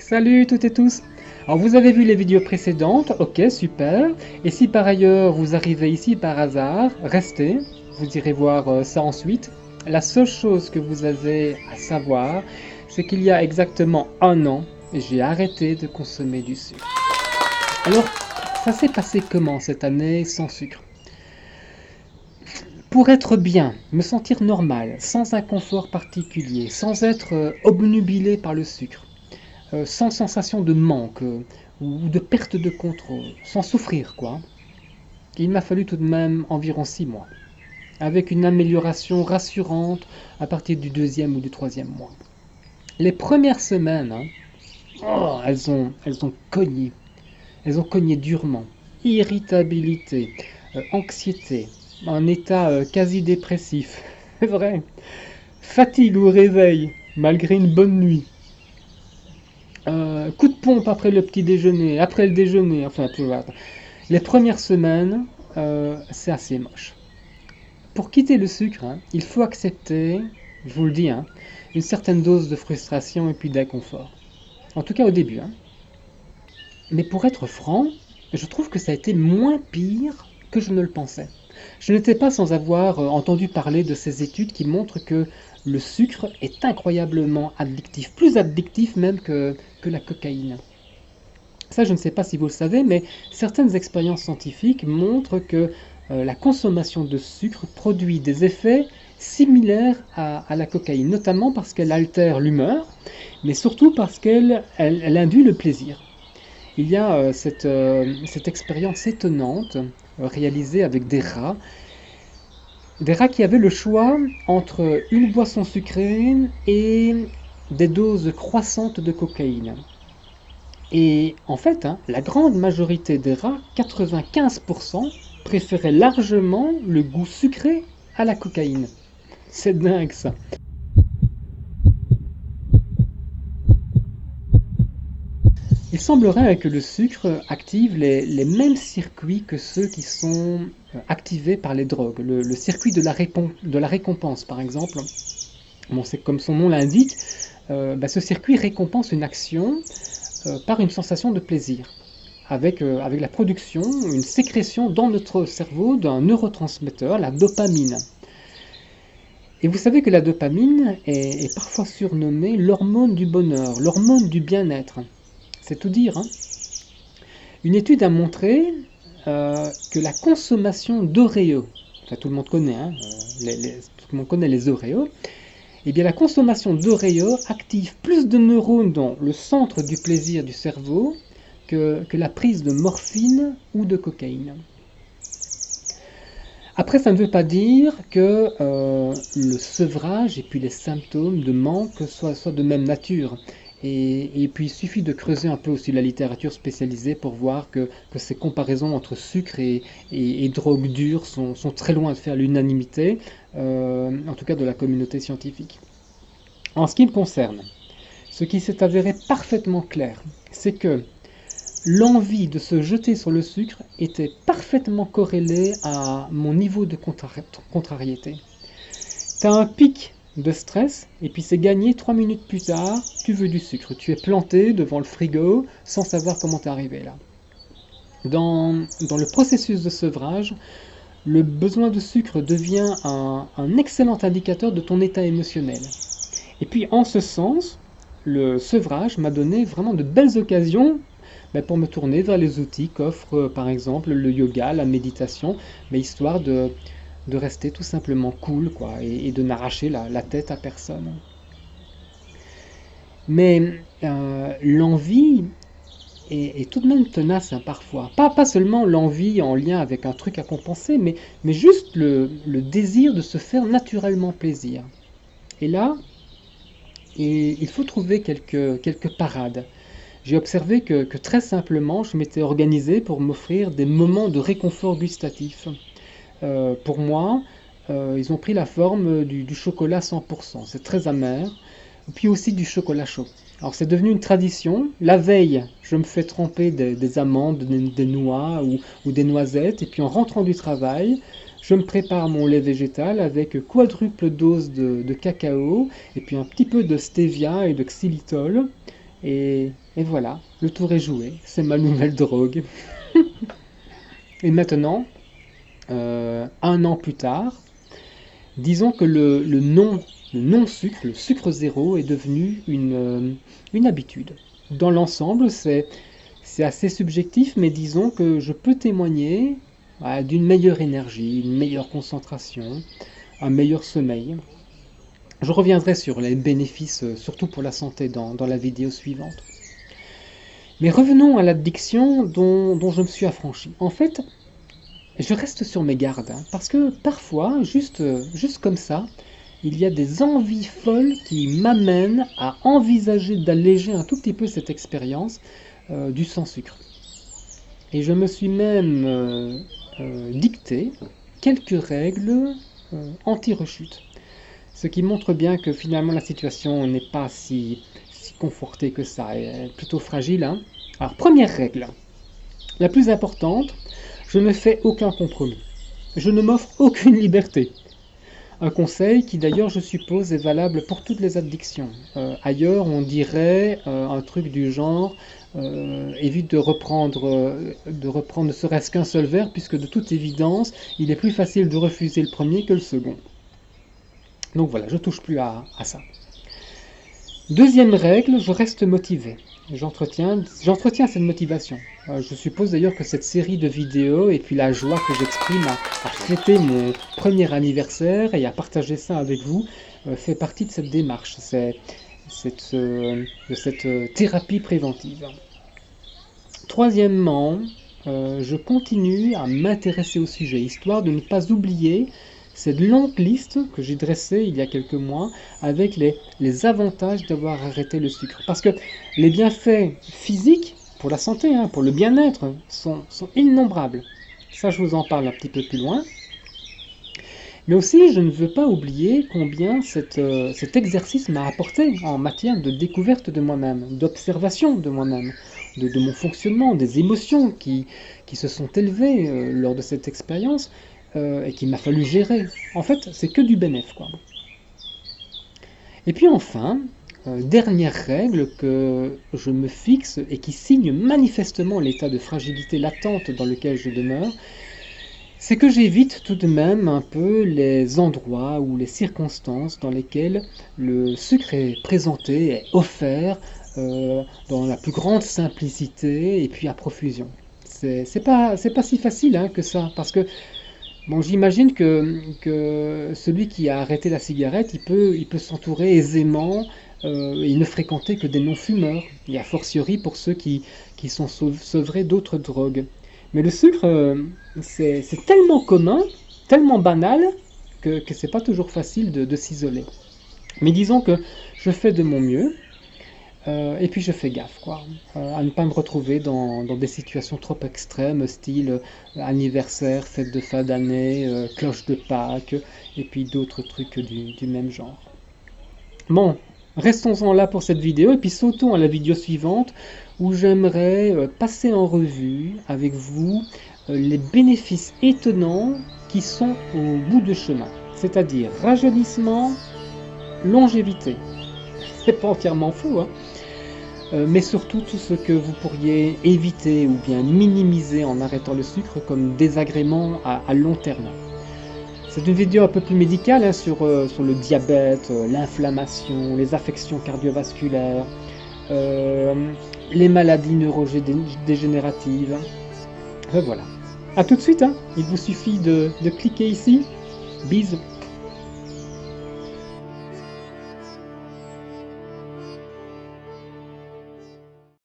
Salut toutes et tous. Alors vous avez vu les vidéos précédentes, ok super. Et si par ailleurs vous arrivez ici par hasard, restez, vous irez voir ça ensuite. La seule chose que vous avez à savoir, c'est qu'il y a exactement un an, j'ai arrêté de consommer du sucre. Alors, ça s'est passé comment cette année sans sucre? Pour être bien, me sentir normal, sans inconfort particulier, sans être obnubilé par le sucre, sans sensation de manque ou de perte de contrôle, sans souffrir quoi. Il m'a fallu tout de même environ 6 mois, avec une amélioration rassurante à partir du deuxième ou du troisième mois. Les premières semaines, elles ont cogné. Elles ont cogné durement. Irritabilité, anxiété, un état quasi dépressif. C'est vrai. Fatigue au réveil, malgré une bonne nuit. Coup de pompe après le petit déjeuner, après le déjeuner, enfin, tu vois. Les premières semaines, c'est assez moche. Pour quitter le sucre, hein, il faut accepter, je vous le dis, hein, une certaine dose de frustration et puis d'inconfort. En tout cas au début. Hein. Mais pour être franc, je trouve que ça a été moins pire que je ne le pensais. Je n'étais pas sans avoir entendu parler de ces études qui montrent que le sucre est incroyablement addictif, plus addictif même que la cocaïne. Ça, je ne sais pas si vous le savez, mais certaines expériences scientifiques montrent que la consommation de sucre produit des effets similaires à la cocaïne, notamment parce qu'elle altère l'humeur, mais surtout parce qu'elle induit le plaisir. Il y a cette expérience étonnante réalisée avec des rats qui avaient le choix entre une boisson sucrée et des doses croissantes de cocaïne. Et en fait, hein, la grande majorité des rats, 95%, préféraient largement le goût sucré à la cocaïne. C'est dingue ça. Il semblerait que le sucre active les mêmes circuits que ceux qui sont activés par les drogues. Le circuit de la récompense, par exemple, bon, c'est comme son nom l'indique, ce circuit récompense une action par une sensation de plaisir, avec la production, une sécrétion dans notre cerveau d'un neurotransmetteur, la dopamine. Et vous savez que la dopamine est parfois surnommée l'hormone du bonheur, l'hormone du bien-être. C'est tout dire. Hein. Une étude a montré que la consommation d'Oreos, enfin, tout le monde connaît, hein, tout le monde connaît les Oreos, et bien la consommation d'Oreos active plus de neurones dans le centre du plaisir du cerveau que la prise de morphine ou de cocaïne. Après, ça ne veut pas dire que le sevrage et puis les symptômes de manque soient de même nature. Et puis il suffit de creuser un peu aussi la littérature spécialisée pour voir que ces comparaisons entre sucre et drogue dure sont très loin de faire l'unanimité, en tout cas de la communauté scientifique. En ce qui me concerne, ce qui s'est avéré parfaitement clair, c'est que l'envie de se jeter sur le sucre était parfaitement corrélée à mon niveau de contrariété. Tu as un pic de stress, et puis c'est gagné 3 minutes plus tard, tu veux du sucre. Tu es planté devant le frigo sans savoir comment t'es arrivé là. Dans le processus de sevrage, le besoin de sucre devient un excellent indicateur de ton état émotionnel. Et puis en ce sens, le sevrage m'a donné vraiment de belles occasions pour me tourner vers les outils qu'offre par exemple le yoga, la méditation, histoire de rester tout simplement cool quoi, et de n'arracher la tête à personne. Mais l'envie est tout de même tenace hein, parfois. Pas seulement l'envie en lien avec un truc à compenser, mais juste le désir de se faire naturellement plaisir. Et là, il faut trouver quelques parades. J'ai observé que très simplement, je m'étais organisé pour m'offrir des moments de réconfort gustatif. Pour moi, ils ont pris la forme du chocolat 100%. C'est très amer. Puis aussi du chocolat chaud. Alors c'est devenu une tradition. La veille, je me fais tremper des amandes, des noix ou des noisettes. Et puis en rentrant du travail, je me prépare mon lait végétal avec quadruple dose de cacao et puis un petit peu de stevia et de xylitol. Et voilà, le tour est joué, c'est ma nouvelle drogue. Et maintenant, 1 an plus tard, disons que le non-sucre, le sucre zéro, est devenu une habitude. Dans l'ensemble, c'est assez subjectif, mais disons que je peux témoigner d'une meilleure énergie, une meilleure concentration, un meilleur sommeil. Je reviendrai sur les bénéfices, surtout pour la santé, dans la vidéo suivante. Mais revenons à l'addiction dont je me suis affranchi. En fait, je reste sur mes gardes, hein, parce que parfois, juste comme ça, il y a des envies folles qui m'amènent à envisager d'alléger un tout petit peu cette expérience du sans-sucre. Et je me suis même dicté quelques règles anti-rechute. Ce qui montre bien que finalement la situation n'est pas si confortée que ça, elle est plutôt fragile. Hein. Alors, première règle, la plus importante, je ne fais aucun compromis. Je ne m'offre aucune liberté. Un conseil qui d'ailleurs je suppose est valable pour toutes les addictions. Ailleurs on dirait un truc du genre évite de reprendre ne serait-ce qu'un seul verre puisque de toute évidence il est plus facile de refuser le premier que le second. Donc voilà, je touche plus à ça. Deuxième règle, je reste motivé. J'entretiens cette motivation. Je suppose d'ailleurs que cette série de vidéos et puis la joie que j'exprime à fêter mon premier anniversaire et à partager ça avec vous fait partie de cette démarche, de cette thérapie préventive. Troisièmement, je continue à m'intéresser au sujet, histoire de ne pas oublier cette longue liste que j'ai dressée il y a quelques mois avec les avantages d'avoir arrêté le sucre. Parce que les bienfaits physiques pour la santé, hein, pour le bien-être, sont innombrables. Ça, je vous en parle un petit peu plus loin. Mais aussi, je ne veux pas oublier combien cet exercice m'a apporté en matière de découverte de moi-même, d'observation de moi-même, de mon fonctionnement, des émotions qui se sont élevées lors de cette expérience. Et qu'il m'a fallu gérer. En fait, c'est que du bénéf, quoi. Et puis enfin, dernière règle que je me fixe et qui signe manifestement l'état de fragilité latente dans lequel je demeure, c'est que j'évite tout de même un peu les endroits ou les circonstances dans lesquelles le sucre est présenté, est offert dans la plus grande simplicité et puis à profusion. C'est pas si facile hein, que ça, parce que bon, j'imagine que celui qui a arrêté la cigarette, il peut s'entourer aisément et ne fréquenter que des non-fumeurs, et a fortiori pour ceux qui sont sevrés d'autres drogues. Mais le sucre, c'est tellement commun, tellement banal, que c'est pas toujours facile de s'isoler. Mais disons que je fais de mon mieux, et puis je fais gaffe, quoi, à ne pas me retrouver dans des situations trop extrêmes, style anniversaire, fête de fin d'année, cloche de Pâques, et puis d'autres trucs du même genre. Bon, restons-en là pour cette vidéo, et puis sautons à la vidéo suivante, où j'aimerais passer en revue avec vous les bénéfices étonnants qui sont au bout de chemin, c'est-à-dire rajeunissement, longévité. C'est pas entièrement faux, hein. Mais surtout tout ce que vous pourriez éviter ou bien minimiser en arrêtant le sucre comme désagrément à long terme. C'est une vidéo un peu plus médicale hein, sur le diabète, l'inflammation, les affections cardiovasculaires, les maladies neurodégénératives. Voilà. A tout de suite, hein. Il vous suffit de cliquer ici. Bisous.